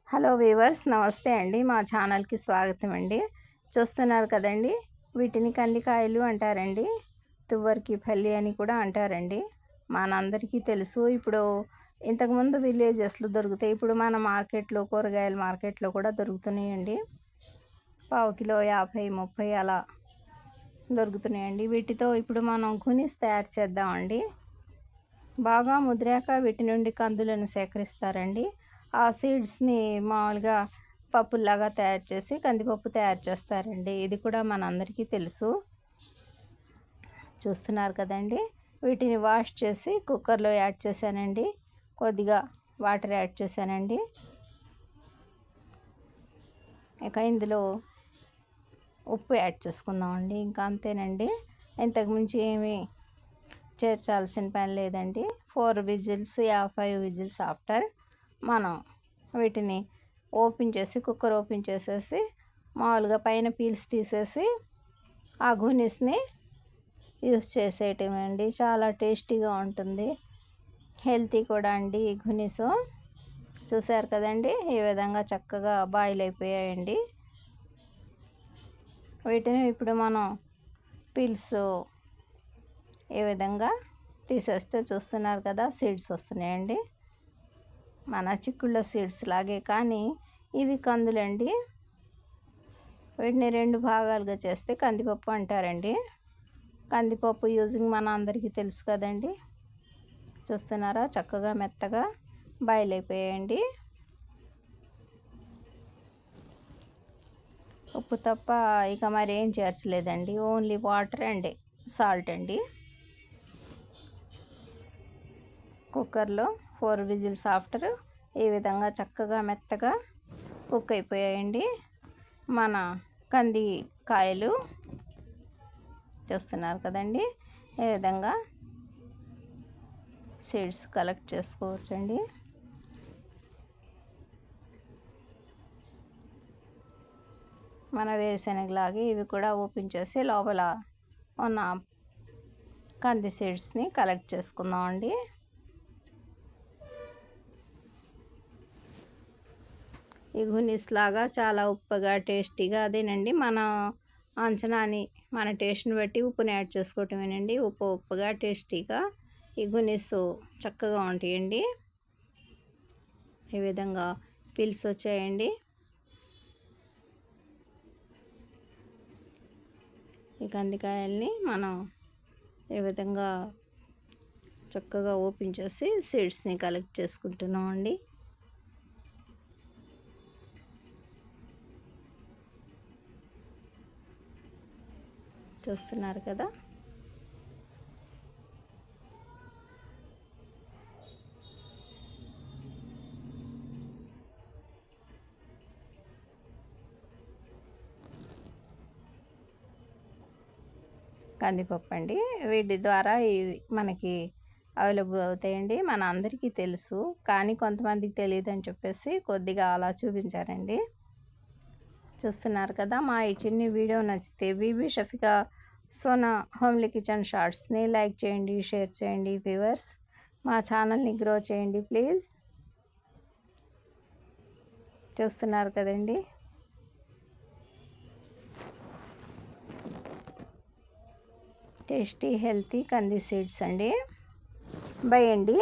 Hello weavers, నమస్తే అండి. మా ఛానల్కి స్వాగతం అండి. చూస్తున్నారు కదండి, వీటిని కందికాయలు అంటారండి. తువ్వర్కి పల్లి అని కూడా అంటారండి. మనందరికీ తెలుసు. ఇప్పుడు ఇంతకుముందు విలేజెస్లో దొరుకుతాయి, ఇప్పుడు మన మార్కెట్లో, కూరగాయల మార్కెట్లో కూడా దొరుకుతున్నాయండి. పావు కిలో 50, 30 అలా దొరుకుతున్నాయండి. వీటితో ఇప్పుడు మనం గునీస్ తయారు చేద్దామండి. బాగా ముదిరాక వీటి నుండి కందులను సేకరిస్తారండి. ఆ సీడ్స్ని మామూలుగా పప్పుల్లాగా తయారు చేసి కందిపప్పు తయారు చేస్తారండి. ఇది కూడా మనందరికీ తెలుసు. చూస్తున్నారు కదండి, వీటిని వాష్ చేసి కుక్కర్లో యాడ్ చేశానండి. కొద్దిగా వాటర్ యాడ్ చేశానండి. ఇక ఇందులో ఉప్పు యాడ్ చేసుకుందామండి. ఇంకా అంతేనండి, ఇంతకుమించి ఏమీ చేర్చాల్సిన పని లేదండి. 4 విజిల్స్ 5 విజిల్స్ ఆఫ్టర్ మనం వీటిని ఓపెన్ చేసి, కుక్కర్ ఓపెన్ చేసేసి మామూలుగా పైన పీల్స్ తీసేసి ఆ గునీస్ని యూస్ చేసేయటమండి. చాలా టేస్టీగా ఉంటుంది, హెల్తీ కూడా అండి ఈ గునీసు. చూసారు కదండి, ఈ విధంగా చక్కగా బాయిల్ అయిపోయాయండి. వీటిని ఇప్పుడు మనం పీల్స్ ఈ విధంగా తీసేస్తే చూస్తున్నారు కదా, సీడ్స్ వస్తున్నాయండి. మన చిక్కుళ్ళ సీడ్స్ లాగే, కానీ ఇవి కందులండి. వీటిని 2 భాగాలుగా చేస్తే కందిపప్పు అంటారండి. కందిపప్పు యూజింగ్ మన అందరికీ తెలుసు కదండి. చూస్తున్నారా, చక్కగా మెత్తగా బాయిల్ అయిపోయాయండి. ఉప్పు తప్ప ఇక మరి ఏం చేర్చలేదండి, ఓన్లీ వాటర్ అండ్ సాల్ట్ అండి. కుక్కర్లో 4 విజిల్స్ ఆఫ్టర్ ఈ విధంగా చక్కగా మెత్తగా కుక్ అయిపోయాయండి మన కందికాయలు. చూస్తున్నారు కదండి, ఈ విధంగా సీడ్స్ కలెక్ట్ చేసుకోవచ్చండి. మన వేరుశనగలాగే ఇవి కూడా ఓపెన్ చేసి లోపల ఉన్న కంది సీడ్స్ని కలెక్ట్ చేసుకుందామండి. ఈ గునీస్ లాగా చాలా ఉప్పగా టేస్టీగా, అదేనండి మన అంచనాని, మన టేస్ట్ని బట్టి ఉప్పుని యాడ్ చేసుకోవటమేనండి. ఉప్పుగా టేస్టీగా ఈ గునీస్ చక్కగా ఉంటాయండి. ఈ విధంగా పీల్స్ వచ్చాయండి. ఈ కందికాయల్ని మనం ఈ విధంగా చక్కగా ఓపెన్ చేసి సీడ్స్ని కలెక్ట్ చేసుకుంటున్నామండి. చూస్తున్నారు కదా, కందిపప్పు అండి. వీటి ద్వారా ఇవి మనకి అవైలబుల్ అవుతాయండి. మన అందరికీ తెలుసు, కానీ కొంతమందికి తెలియదని చెప్పేసి కొద్దిగా అలా చూపించారండి. చూస్తున్నారు కదా, మా ఈ చిన్ని వీడియో నచ్చితే బీబీ షఫికా సోనా హోమ్లీ కిచెన్ షార్ట్స్ని లైక్ చేయండి, షేర్ చేయండి. వ్యూవర్స్, మా ఛానల్ని గ్రో చేయండి ప్లీజ్. చూస్తున్నారు కదండి, టేస్టీ హెల్తీ కంది సీడ్స్ అండి. బై అండి.